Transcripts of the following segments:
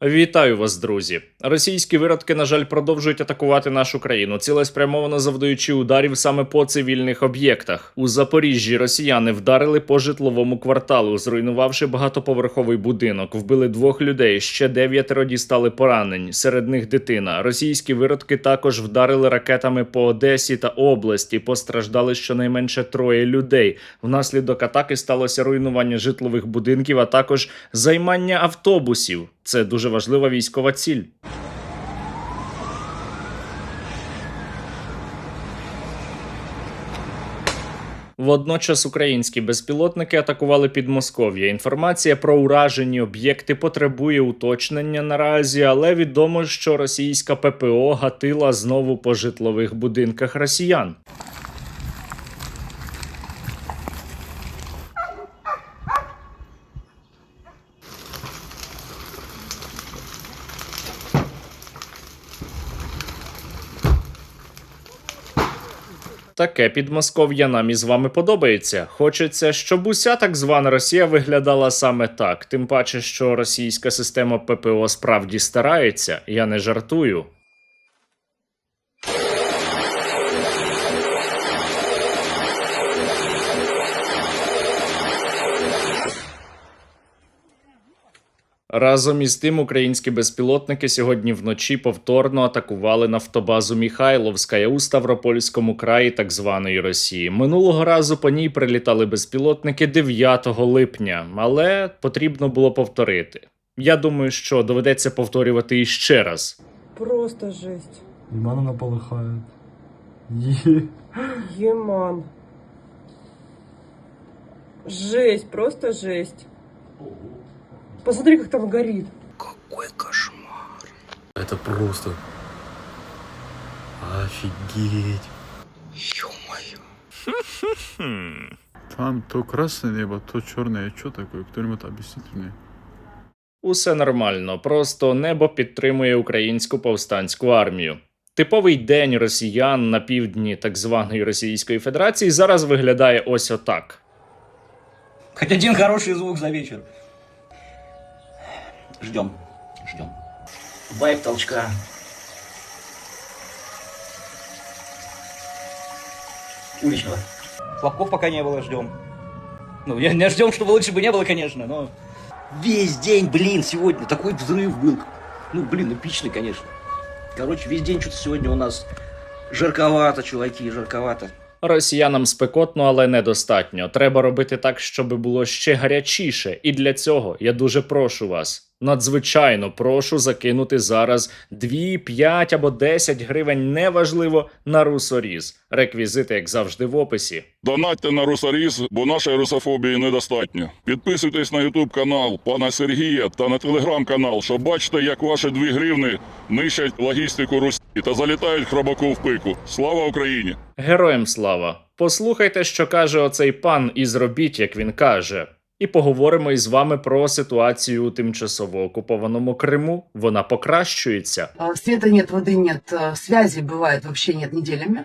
Вітаю вас, друзі! Російські виродки, на жаль, продовжують атакувати нашу країну, цілеспрямовано завдаючи ударів саме по цивільних об'єктах. У Запоріжжі росіяни вдарили по житловому кварталу, зруйнувавши багатоповерховий будинок. Вбили 2 людей, ще 9 дістали поранень, серед них дитина. Російські виродки також вдарили ракетами по Одесі та області. Постраждали щонайменше 3 людей. Внаслідок атаки сталося руйнування житлових будинків, а також займання автобусів. Це дуже важлива військова ціль. Водночас українські безпілотники атакували Підмосков'я. Інформація про уражені об'єкти потребує уточнення наразі, але відомо, що російська ППО гатила знову по житлових будинках росіян. Таке Підмосков'я нам із вами подобається. Хочеться, щоб уся так звана Росія виглядала саме так. Тим паче, що російська система ППО справді старається. Я не жартую. Разом із тим, українські безпілотники сьогодні вночі повторно атакували нафтобазу Михайловська у Ставропольському краї так званої Росії. Минулого разу по ній прилітали безпілотники 9 липня, але потрібно було повторити. Я думаю, що доведеться повторювати іще раз. Просто жесть. Єман вона полихає. Еман. Жесть, просто жесть. Посмотри, как там горит. Какой кошмар. Это просто... Офигеть. Ё-моё. Там то красное небо, то черное. Что такое? Кто-нибудь объяснит мне? Усе нормально, просто небо підтримує українську повстанську армію. Типовий день росіян на півдні так званої Російської Федерації зараз виглядає ось отак. Хоть один хороший звук за вечер. Ждем. Вайп толчка. Уличного. Хлопков пока не было, ждем. Ну, не ждем, чтобы лучше бы не было, конечно, но... Весь день, блин, сегодня такой взрыв был. Ну, блин, эпичный, конечно. Короче, весь день что-то сегодня у нас жарковато, чуваки, жарковато. Росіянам спекотно, але недостатньо. Треба робити так, щоб було ще гарячіше. І для цього я дуже прошу вас, надзвичайно прошу закинути зараз 2, 5 або 10 гривень, неважливо, на русоріз. Реквізити, як завжди, в описі. Донатьте на русоріз, бо нашої русофобії недостатньо. Підписуйтесь на YouTube канал пана Сергія та на телеграм-канал, щоб бачити, як ваші 2 гривни нищать логістику Русі та залітають хробаку в пику. Слава Україні! Героям слава! Послухайте, що каже оцей пан, і зробіть, як він каже. І поговоримо із вами про ситуацію у тимчасово окупованому Криму. Вона покращується. Света нет, воды нет, связи бывает вообще нет неделями.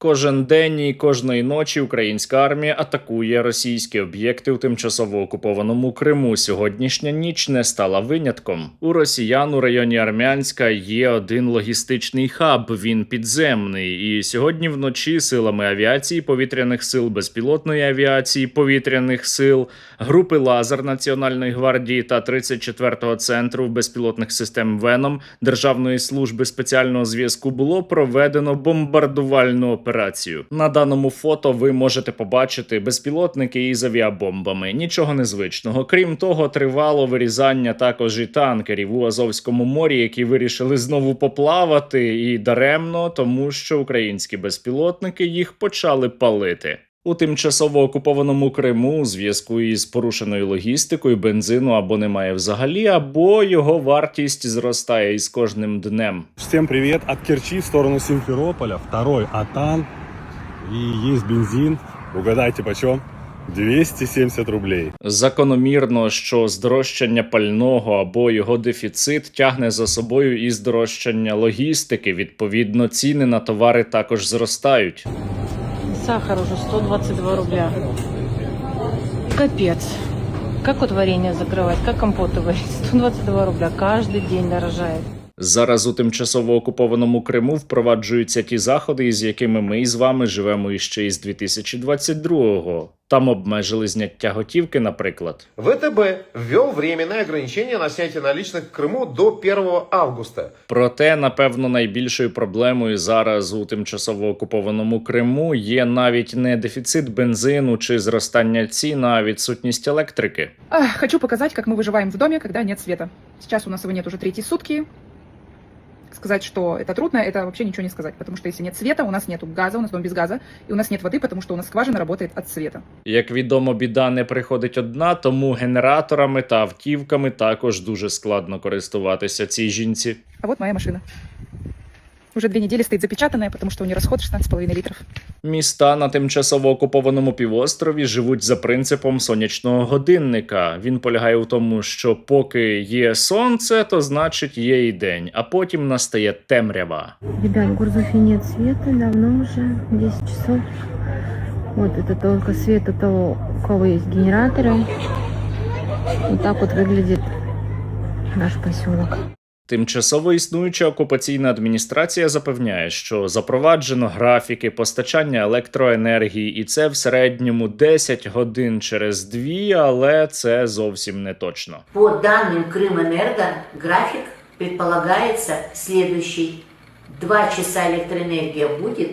Кожен день і кожної ночі українська армія атакує російські об'єкти у тимчасово окупованому Криму. Сьогоднішня ніч не стала винятком. У росіян у районі Армянська є один логістичний хаб, він підземний. І сьогодні вночі силами авіації, повітряних сил, безпілотної авіації, повітряних сил, групи «Лазер» Національної гвардії та 34-го центру безпілотних систем «Веном» Державної служби спеціального зв'язку було проведено бомбардувальну операцію. На даному фото ви можете побачити безпілотники із авіабомбами. Нічого незвичного. Крім того, тривало вирізання також і танкерів у Азовському морі, які вирішили знову поплавати, і даремно, тому що українські безпілотники їх почали палити. У тимчасово окупованому Криму у зв'язку із порушеною логістикою бензину або немає взагалі, або його вартість зростає із кожним днем. Всем привет! От Керчи в сторону Симферополя, 2-й Атан, и есть бензин. Угадайте почем? 270 рублей. Закономірно, що здорожчання пального або його дефіцит тягне за собою і здорожчання логістики. Відповідно, ціни на товари також зростають. Сахар уже 122 рубля. Капец. Как вот варенье закрывать, как компоты варить? 122 рубля каждый день дорожает. Зараз у тимчасово окупованому Криму впроваджуються ті заходи, із якими ми із вами живемо іще із 2022-го. Там обмежили зняття готівки, наприклад. ВТБ ввел временное ограничение на снятие наличных в Крыму до 1 августа. Проте, напевно, найбільшою проблемою зараз у тимчасово окупованому Криму є навіть не дефіцит бензину чи зростання цін, а відсутність електрики. Хочу показать, как мы выживаем в доме, когда нет света. Сейчас у нас его нет уже 3 сутки. Сказать, что это трудно, это вообще ничего не сказать, потому что если нет света, у нас нет газа, у нас дом без газа, и у нас нет воды, потому что у нас скважина работает от света. Як відомо, біда не приходить одна, тому генераторами та автівками також дуже складно користуватися цій жінці. А вот моя машина. Уже 2 недели стоит запечатанная, потому что у нее расход 16,5 литров. Міста на тимчасово окупованому півострові живуть за принципом сонячного годинника. Він полягає в тому, що поки є сонце, то значить є і день, а потім настає темрява. Ребят, в Гурзуфе нет света давно уже, 10 часов. Вот это только свет у того, у кого есть генераторы. Вот так вот выглядит наш поселок. Тимчасово існуюча окупаційна адміністрація запевняє, що запроваджено графіки постачання електроенергії, і це в середньому 10 годин через 2, але це зовсім не точно. По данным Крымэнерго, график предполагается следующий. 2 часа электроэнергия будет,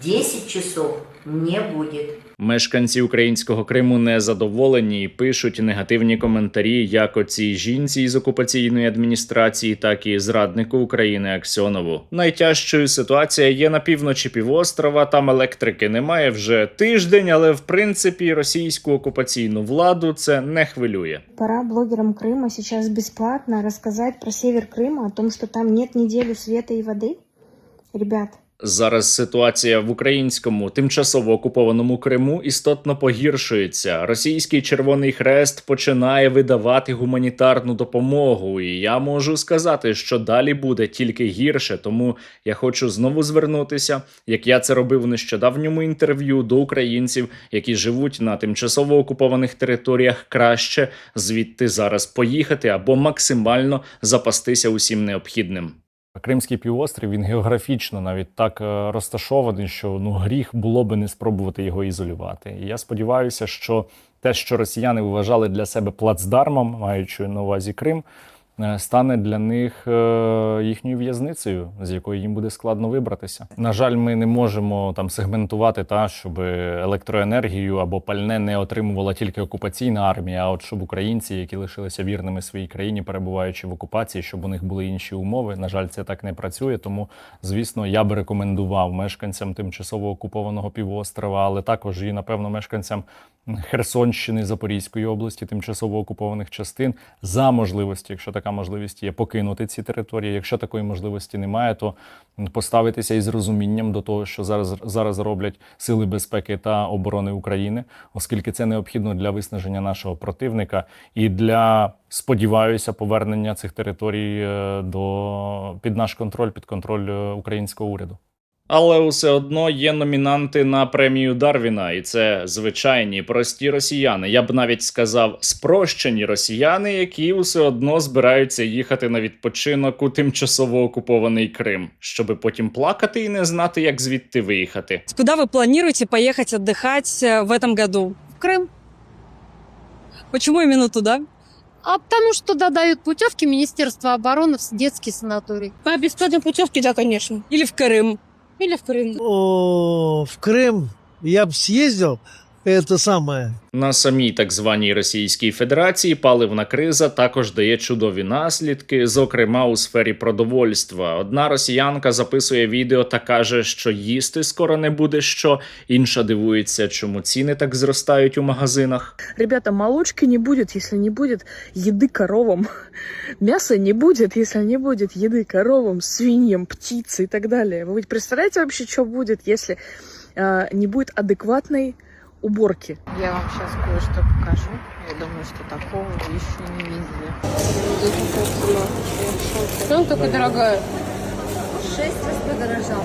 10 часов не будет. Мешканці українського Криму не задоволені і пишуть негативні коментарі як оцій жінці із окупаційної адміністрації, так і зраднику України Аксьонову. Найтяжчою ситуація є на півночі півострова, там електрики немає вже тиждень, але в принципі російську окупаційну владу це не хвилює. Пора блогерам Крыма сейчас бесплатно рассказать про север Крыма, о том, что там нет неделю света и воды. Ребят, Зараз ситуація в українському тимчасово окупованому Криму істотно погіршується. Російський Червоний Хрест починає видавати гуманітарну допомогу. І я можу сказати, що далі буде тільки гірше. Тому я хочу знову звернутися, як я це робив у нещодавньому інтерв'ю, до українців, які живуть на тимчасово окупованих територіях, краще звідти зараз поїхати або максимально запастися усім необхідним. Кримський півострів, він географічно навіть так розташований, що гріх було би не спробувати його ізолювати. І я сподіваюся, що те, що росіяни вважали для себе плацдармом, маючи на увазі Крим, стане для них їхньою в'язницею, з якої їм буде складно вибратися. На жаль, ми не можемо там сегментувати, щоб електроенергію або пальне не отримувала тільки окупаційна армія, а от щоб українці, які лишилися вірними своїй країні, перебуваючи в окупації, щоб у них були інші умови. На жаль, це так не працює, тому, звісно, я би рекомендував мешканцям тимчасово окупованого півострова, але також і, напевно, мешканцям Херсонщини, Запорізької області, тимчасово окупованих частин, за можливості, якщо така можливість є, покинути ці території. Якщо такої можливості немає, то поставитися із розумінням до того, що зараз роблять Сили безпеки та оборони України, оскільки це необхідно для виснаження нашого противника і для, сподіваюся, повернення цих територій під наш контроль, під контроль українського уряду. Але усе одно є номінанти на премію Дарвіна, і це звичайні, прості росіяни. Я б навіть сказав, спрощені росіяни, які усе одно збираються їхати на відпочинок у тимчасово окупований Крим, щоби потім плакати і не знати, як звідти виїхати. Куда вы планируете поехать отдыхать в этом году? в Крым. Почему именно туда? А потому что туда дают путевки Министерство обороны в детский санаторий. По бесплатной путевке, да, конечно. Или в Крым. Или в Крым. В Крым я бы съездил, это самое. На самій так званій Російській Федерації паливна криза також дає чудові наслідки, зокрема у сфері продовольства. Одна росіянка записує відео та каже, що їсти скоро не буде що, інша дивується, чому ціни так зростають у магазинах. Ребята, молочки не будет, если не будет еды коровам. Мяса не будет, если не будет еды коровам, свиньям, птице и так далее. Вы ведь представляете вообще, что будет, если не будет адекватной уборки? Я вам сейчас кое-что покажу. Я думаю, что такого вы еще не видели. Что такая дорогая? 6 раз подорожал.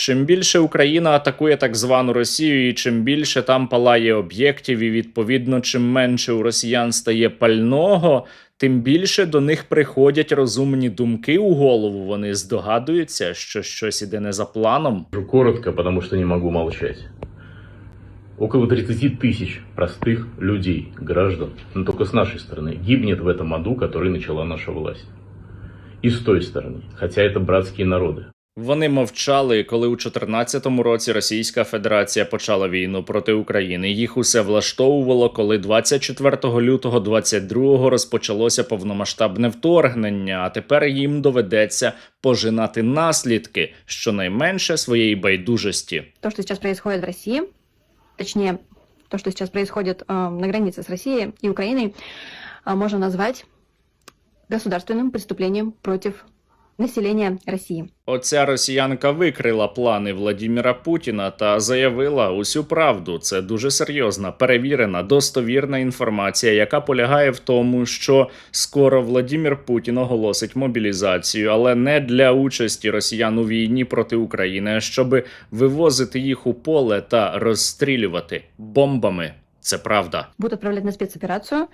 Чим більше Україна атакує так звану Росію, і чим більше там палає об'єктів, і відповідно чим менше у росіян стає пального, тим більше до них приходять розумні думки у голову. Вони здогадуються, що щось іде не за планом. Коротко, потому что не могу молчать. Около 30 тысяч простых людей, граждан, но только с нашей стороны, гибнет в этом аду, который начала наша власть. И с той стороны, хотя это братские народы. Вони мовчали, коли у 2014 році Російська Федерація почала війну проти України. Їх усе влаштовувало, коли 24 лютого 2022 розпочалося повномасштабне вторгнення, а тепер їм доведеться пожинати наслідки, щонайменше своєї байдужості. То, что сейчас происходит в России, точнее, то, что сейчас происходит на границе с Россией и Украиной, можно назвать государственным преступлением против населення Росії. Оця росіянка викрила плани Владіміра Путіна та заявила усю правду. Це дуже серйозна, перевірена, достовірна інформація, яка полягає в тому, що скоро Владімір Путін оголосить мобілізацію, але не для участі росіян у війні проти України, а щоб вивозити їх у поле та розстрілювати бомбами. Це правда. Будуть відправляти на спецоперацію,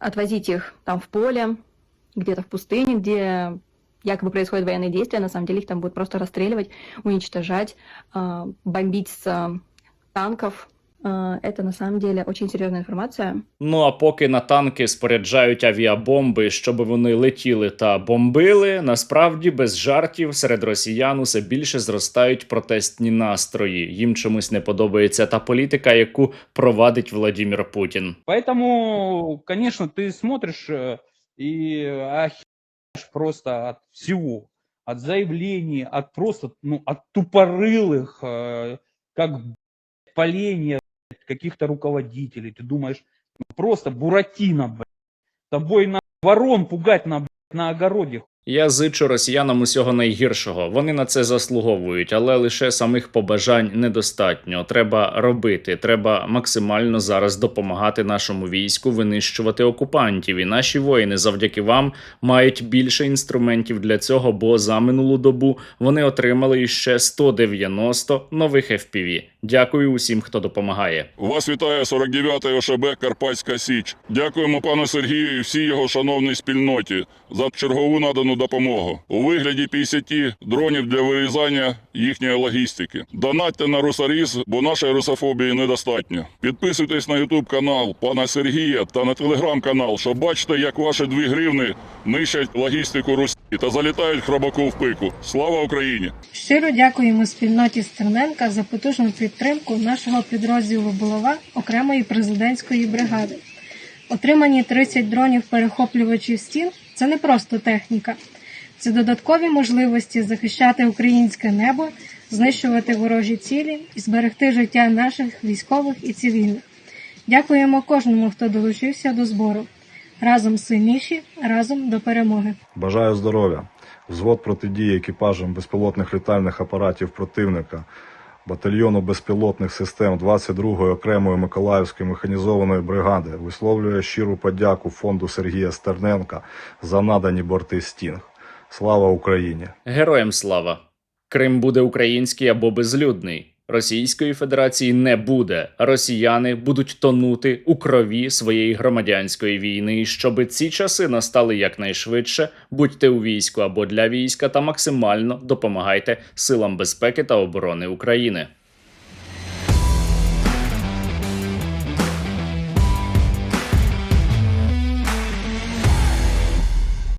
відвозити їх там в поле, где-то в пустыне, где якобы происходят военные действия, на самом деле их там будут просто расстреливать, уничтожать, бомбить с танков. Это на самом деле очень серьезная информация. Ну а поки на танки споряджають авіабомби, щоб вони летіли та бомбили, насправді без жартів серед росіян усе більше зростають протестні настрої. Їм чомусь не подобається та політика, яку провадить Владимир Путін. Поэтому, конечно, ты смотришь и охереваешь просто от всего. От заявлений, от просто, от тупорылых, как поленья каких-то руководителей. Ты думаешь, просто Буратино, тобой на ворон пугать на огороде. Я зичу росіянам усього найгіршого. Вони на це заслуговують, але лише самих побажань недостатньо. Треба робити, треба максимально зараз допомагати нашому війську винищувати окупантів. І наші воїни завдяки вам мають більше інструментів для цього, бо за минулу добу вони отримали іще 190 нових FPV. Дякую усім, хто допомагає. Вас вітає 49-й ОШБ «Карпатська Січ». Дякуємо пану Сергію і всій його шановній спільноті за чергову надану допомогу у вигляді 50 дронів для вирізання їхньої логістики. Донатьте на русаріз, бо нашої русофобії недостатньо. Підписуйтесь на YouTube канал пана Сергія та на телеграм-канал, щоб бачити, як ваші 2 гривни нищать логістику Русі та залітають хробаку в пику. Слава Україні! Щиро дякуємо спільноті Стерненка за потужну підтримку нашого підрозділу «Булава» окремої президентської бригади. Отримані 30 дронів-перехоплювачів стін – це не просто техніка. Це додаткові можливості захищати українське небо, знищувати ворожі цілі і зберегти життя наших військових і цивільних. Дякуємо кожному, хто долучився до збору. Разом сильніші, разом до перемоги. Бажаю здоров'я. Взвод протидії екіпажам безпілотних літальних апаратів противника батальйону безпілотних систем 22-ї окремої Миколаївської механізованої бригади висловлює щиру подяку фонду Сергія Стерненка за надані борти «Стінг». Слава Україні! Героям слава! Крим буде український або безлюдний. Російської Федерації не буде. Росіяни будуть тонути у крові своєї громадянської війни. І щоби ці часи настали якнайшвидше, будьте у війську або для війська та максимально допомагайте силам безпеки та оборони України.